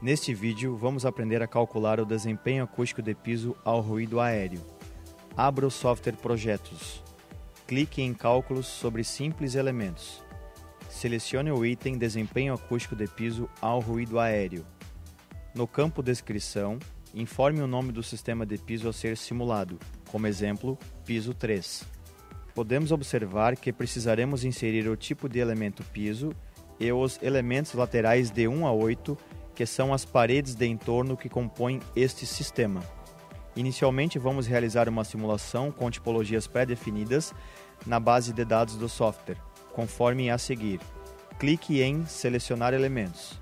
Neste vídeo, vamos aprender a calcular o desempenho acústico de piso ao ruído aéreo. Abra o software Projetos. Clique em Cálculos sobre Simples Elementos. Selecione o item Desempenho acústico de piso ao ruído aéreo. No campo Descrição, informe o nome do sistema de piso a ser simulado, como exemplo, piso 3. Podemos observar que precisaremos inserir o tipo de elemento piso e os elementos laterais de 1 a 8, que são as paredes de entorno que compõem este sistema. Inicialmente, vamos realizar uma simulação com tipologias pré-definidas na base de dados do software, conforme a seguir. Clique em Selecionar elementos.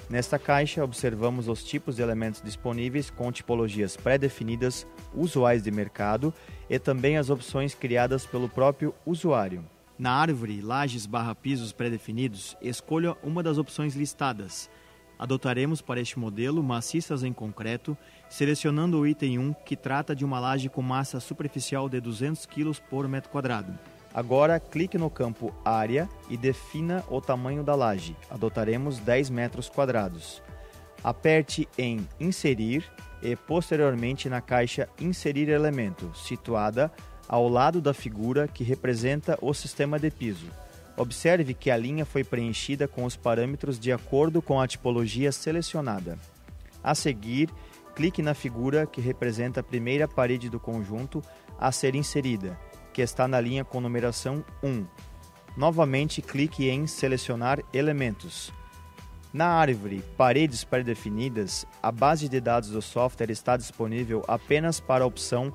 Nesta caixa, observamos os tipos de elementos disponíveis com tipologias pré-definidas, usuais de mercado e também as opções criadas pelo próprio usuário. Na árvore Lajes/Pisos pré-definidos, escolha uma das opções listadas. Adotaremos para este modelo maciças em concreto, selecionando o item 1, que trata de uma laje com massa superficial de 200 kg por metro quadrado. Agora, clique no campo Área e defina o tamanho da laje. Adotaremos 10 metros quadrados. Aperte em Inserir e, posteriormente, na caixa Inserir elemento, situada ao lado da figura que representa o sistema de piso. Observe que a linha foi preenchida com os parâmetros de acordo com a tipologia selecionada. A seguir, clique na figura que representa a primeira parede do conjunto a ser inserida, que está na linha com numeração 1. Novamente, clique em Selecionar elementos. Na árvore Paredes pré-definidas, a base de dados do software está disponível apenas para a opção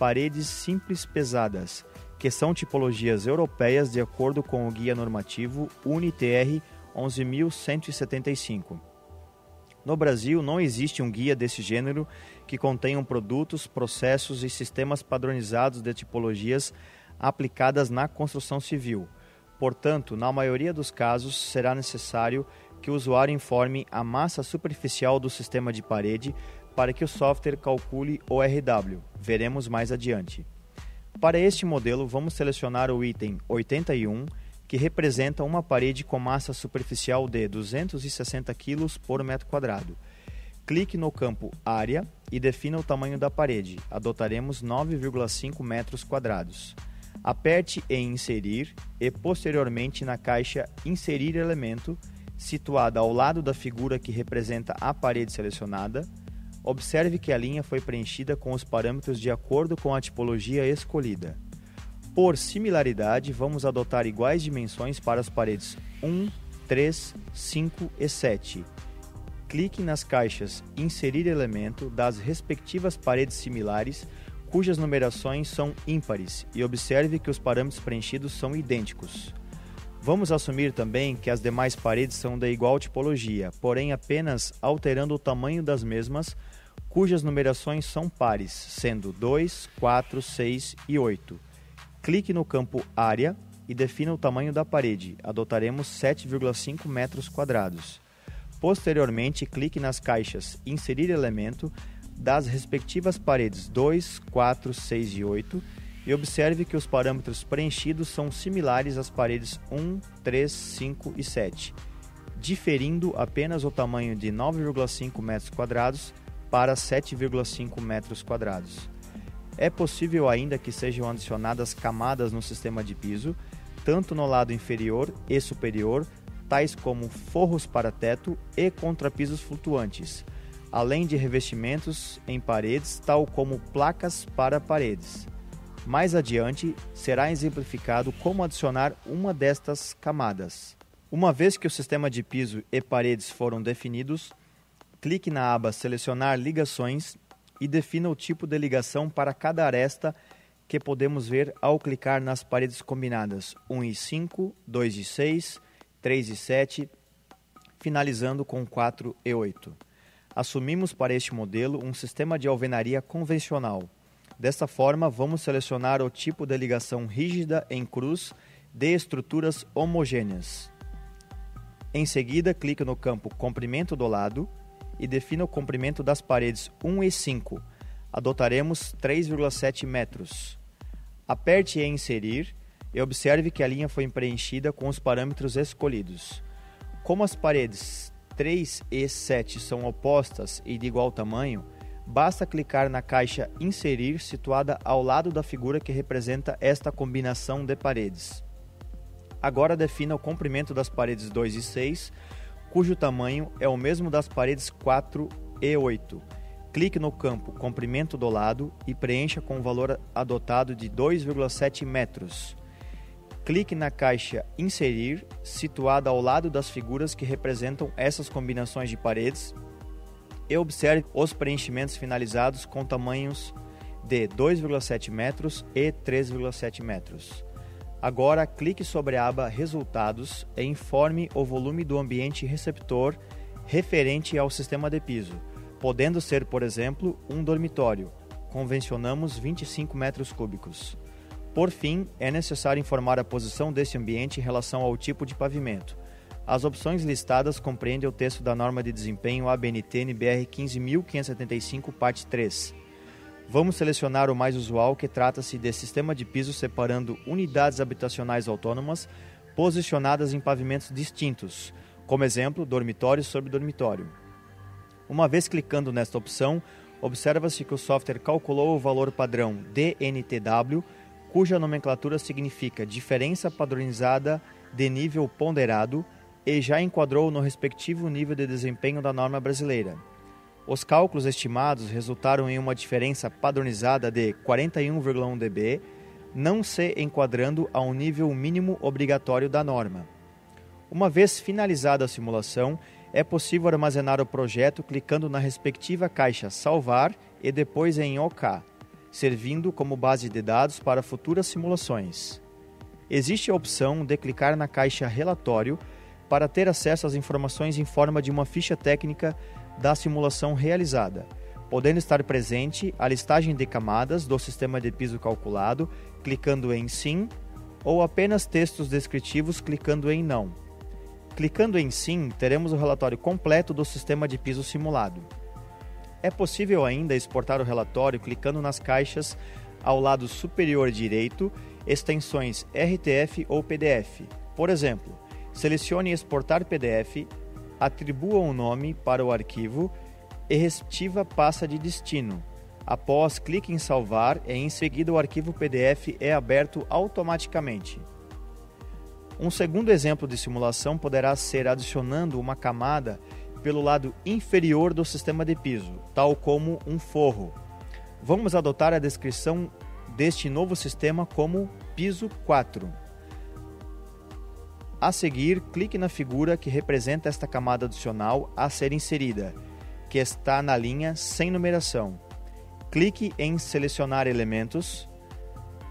Paredes simples pesadas, que são tipologias europeias de acordo com o Guia Normativo UNI-TR 11.175. No Brasil, não existe um guia desse gênero que contenham produtos, processos e sistemas padronizados de tipologias aplicadas na construção civil. Portanto, na maioria dos casos, será necessário que o usuário informe a massa superficial do sistema de parede para que o software calcule o RW. Veremos mais adiante. Para este modelo, vamos selecionar o item 81, que representa uma parede com massa superficial de 260 kg por metro quadrado. Clique no campo Área e defina o tamanho da parede. Adotaremos 9,5 metros quadrados. Aperte em Inserir e, posteriormente, na caixa Inserir elemento, situada ao lado da figura que representa a parede selecionada. Observe que a linha foi preenchida com os parâmetros de acordo com a tipologia escolhida. Por similaridade, vamos adotar iguais dimensões para as paredes 1, 3, 5 e 7. Clique nas caixas Inserir elemento das respectivas paredes similares, cujas numerações são ímpares, e observe que os parâmetros preenchidos são idênticos. Vamos assumir também que as demais paredes são da igual tipologia, porém apenas alterando o tamanho das mesmas, cujas numerações são pares, sendo 2, 4, 6 e 8. Clique no campo Área e defina o tamanho da parede. Adotaremos 7,5 metros quadrados. Posteriormente, clique nas caixas Inserir elemento das respectivas paredes 2, 4, 6 e 8 e observe que os parâmetros preenchidos são similares às paredes 1, 3, 5 e 7, diferindo apenas o tamanho de 9,5 metros quadrados para 7,5 metros quadrados. É possível ainda que sejam adicionadas camadas no sistema de piso, tanto no lado inferior e superior, tais como forros para teto e contrapisos flutuantes, além de revestimentos em paredes, tal como placas para paredes. Mais adiante, será exemplificado como adicionar uma destas camadas. Uma vez que o sistema de piso e paredes foram definidos, clique na aba Selecionar ligações e defina o tipo de ligação para cada aresta que podemos ver ao clicar nas paredes combinadas 1 e 5, 2 e 6, 3 e 7, finalizando com 4 e 8. Assumimos para este modelo um sistema de alvenaria convencional. Desta forma, vamos selecionar o tipo de ligação rígida em cruz de estruturas homogêneas. Em seguida, clique no campo Comprimento do lado e defina o comprimento das paredes 1 e 5. Adotaremos 3,7 metros. Aperte em Inserir e observe que a linha foi preenchida com os parâmetros escolhidos. Como as paredes 3 e 7 são opostas e de igual tamanho, basta clicar na caixa Inserir, situada ao lado da figura que representa esta combinação de paredes. Agora defina o comprimento das paredes 2 e 6, cujo tamanho é o mesmo das paredes 4 e 8. Clique no campo Comprimento do lado e preencha com o valor adotado de 2,7 metros. Clique na caixa Inserir, situada ao lado das figuras que representam essas combinações de paredes, e observe os preenchimentos finalizados com tamanhos de 2,7 metros e 3,7 metros. Agora, clique sobre a aba Resultados e informe o volume do ambiente receptor referente ao sistema de piso, podendo ser, por exemplo, um dormitório. Convencionamos 25 metros cúbicos. Por fim, é necessário informar a posição desse ambiente em relação ao tipo de pavimento. As opções listadas compreendem o texto da norma de desempenho ABNT-NBR 15.575, parte 3. Vamos selecionar o mais usual, que trata-se de sistema de piso separando unidades habitacionais autônomas posicionadas em pavimentos distintos, como exemplo, dormitório sobre dormitório. Uma vez clicando nesta opção, observa-se que o software calculou o valor padrão DNTW, cuja nomenclatura significa Diferença Padronizada de Nível Ponderado, e já enquadrou no respectivo nível de desempenho da norma brasileira. Os cálculos estimados resultaram em uma diferença padronizada de 41,1 dB, não se enquadrando a um nível mínimo obrigatório da norma. Uma vez finalizada a simulação, é possível armazenar o projeto clicando na respectiva caixa Salvar e depois em OK, servindo como base de dados para futuras simulações. Existe a opção de clicar na caixa Relatório para ter acesso às informações em forma de uma ficha técnica da simulação realizada, podendo estar presente a listagem de camadas do sistema de piso calculado, clicando em Sim, ou apenas textos descritivos clicando em Não. Clicando em Sim, teremos o relatório completo do sistema de piso simulado. É possível ainda exportar o relatório clicando nas caixas ao lado superior direito, extensões RTF ou PDF. Por exemplo, selecione Exportar PDF, atribua um nome para o arquivo e respectiva pasta de destino. Após, clique em Salvar e em seguida o arquivo PDF é aberto automaticamente. Um segundo exemplo de simulação poderá ser adicionando uma camada pelo lado inferior do sistema de piso, tal como um forro. Vamos adotar a descrição deste novo sistema como piso 4. A seguir, clique na figura que representa esta camada adicional a ser inserida, que está na linha sem numeração. Clique em Selecionar elementos.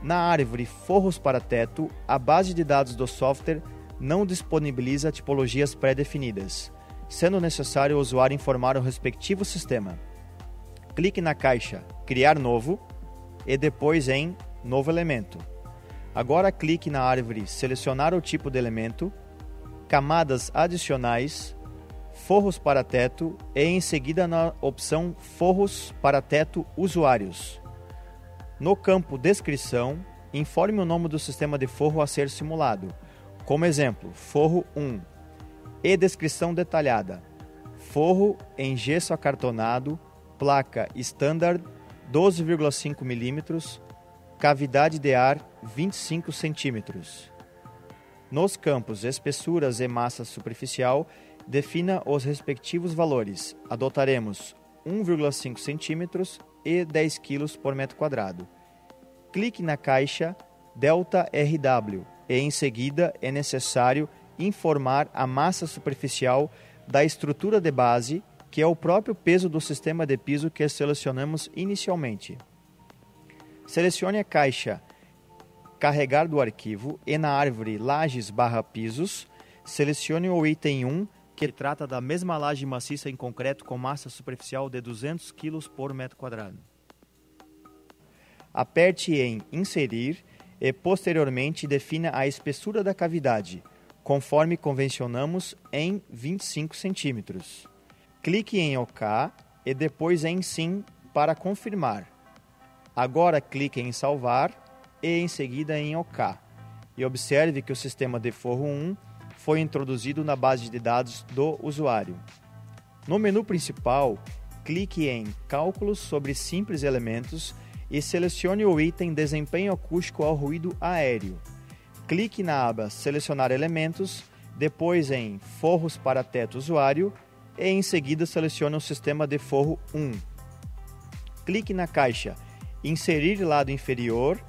Na árvore Forros para teto, a base de dados do software não disponibiliza tipologias pré-definidas, sendo necessário o usuário informar o respectivo sistema. Clique na caixa Criar Novo e depois em Novo Elemento. Agora clique na árvore Selecionar o tipo de elemento, Camadas adicionais, Forros para teto e em seguida na opção Forros para teto Usuários. No campo Descrição, informe o nome do sistema de forro a ser simulado, como exemplo, Forro 1, e descrição detalhada, forro em gesso acartonado, placa Standard 12,5 mm, cavidade de ar 25 cm. Nos campos Espessuras e Massa Superficial, defina os respectivos valores. Adotaremos 1,5 cm e 10 kg por metro quadrado. Clique na caixa Delta RW e em seguida é necessário informar a massa superficial da estrutura de base, que é o próprio peso do sistema de piso que selecionamos inicialmente. Selecione a caixa Carregar do arquivo e na árvore Lajes/Pisos, selecione o item 1, que trata da mesma laje maciça em concreto com massa superficial de 200 kg por metro quadrado. Aperte em Inserir e posteriormente defina a espessura da cavidade, conforme convencionamos em 25 cm. Clique em OK e depois em Sim para confirmar. Agora clique em Salvar e em seguida em OK. E observe que o sistema de forro 1 foi introduzido na base de dados do usuário. No menu principal, clique em Cálculos sobre simples elementos e selecione o item Desempenho acústico ao ruído aéreo. Clique na aba Selecionar elementos, depois em Forros para teto usuário e em seguida selecione o sistema de forro 1. Clique na caixa Inserir lado inferior,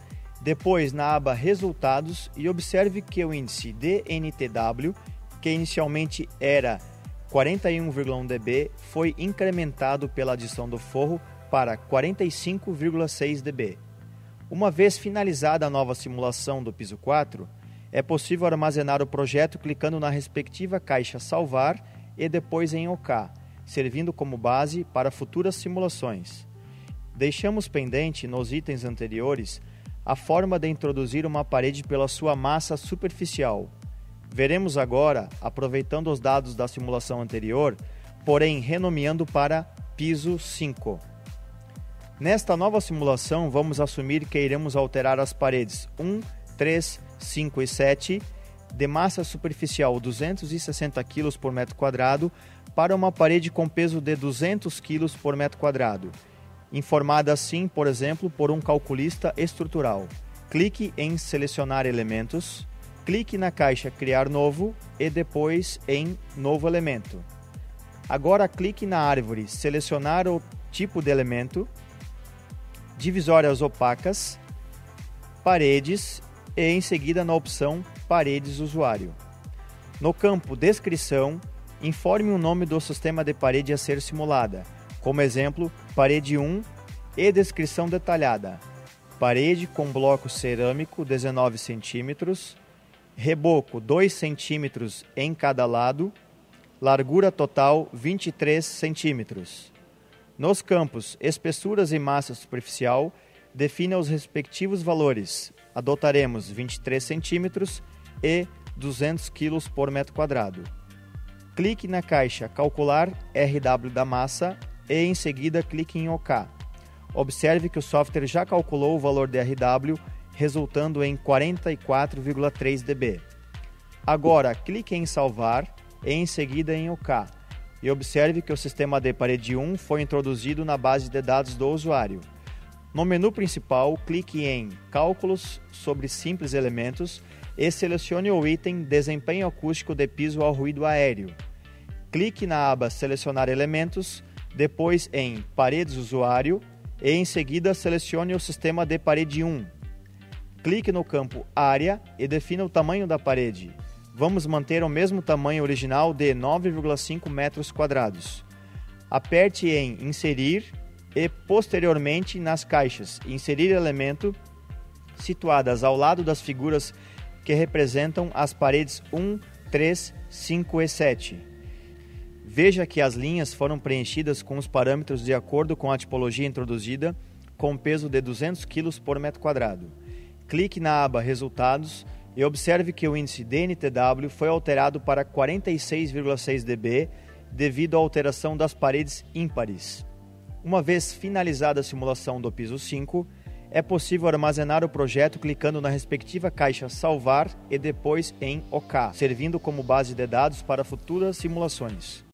depois na aba Resultados e observe que o índice DNTW, que inicialmente era 41,1 dB, foi incrementado pela adição do forro para 45,6 dB. Uma vez finalizada a nova simulação do piso 4, é possível armazenar o projeto clicando na respectiva caixa Salvar e depois em OK, servindo como base para futuras simulações. Deixamos pendente nos itens anteriores a forma de introduzir uma parede pela sua massa superficial. Veremos agora, aproveitando os dados da simulação anterior, porém renomeando para piso 5. Nesta nova simulação, vamos assumir que iremos alterar as paredes 1, 3, 5 e 7 de massa superficial 260 kg por metro quadrado para uma parede com peso de 200 kg por metro quadrado, informada assim, por exemplo, por um calculista estrutural. Clique em Selecionar elementos, clique na caixa Criar novo e depois em Novo elemento. Agora clique na árvore Selecionar o tipo de elemento, divisórias opacas, paredes e em seguida na opção Paredes usuário. No campo Descrição, informe o nome do sistema de parede a ser simulada, como exemplo, parede 1 e descrição detalhada. Parede com bloco cerâmico 19 cm, reboco 2 cm em cada lado, largura total 23 cm. Nos campos espessuras e massa superficial, defina os respectivos valores. Adotaremos 23 cm e 200 kg por metro quadrado. Clique na caixa Calcular RW da massa e em seguida clique em OK. Observe que o software já calculou o valor de RW, resultando em 44,3 dB. Agora clique em Salvar e em seguida em OK. E observe que o sistema de parede 1 foi introduzido na base de dados do usuário. No menu principal, clique em Cálculos sobre simples elementos e selecione o item Desempenho acústico de piso ao ruído aéreo. Clique na aba Selecionar elementos, depois em Paredes usuário e em seguida selecione o sistema de parede 1. Clique no campo Área e defina o tamanho da parede. Vamos manter o mesmo tamanho original de 9,5 metros quadrados. Aperte em Inserir e posteriormente nas caixas Inserir elemento situadas ao lado das figuras que representam as paredes 1, 3, 5 e 7. Veja que as linhas foram preenchidas com os parâmetros de acordo com a tipologia introduzida, com peso de 200 kg por metro quadrado. Clique na aba Resultados e observe que o índice DNTW foi alterado para 46,6 dB devido à alteração das paredes ímpares. Uma vez finalizada a simulação do piso 5, é possível armazenar o projeto clicando na respectiva caixa Salvar e depois em OK, servindo como base de dados para futuras simulações.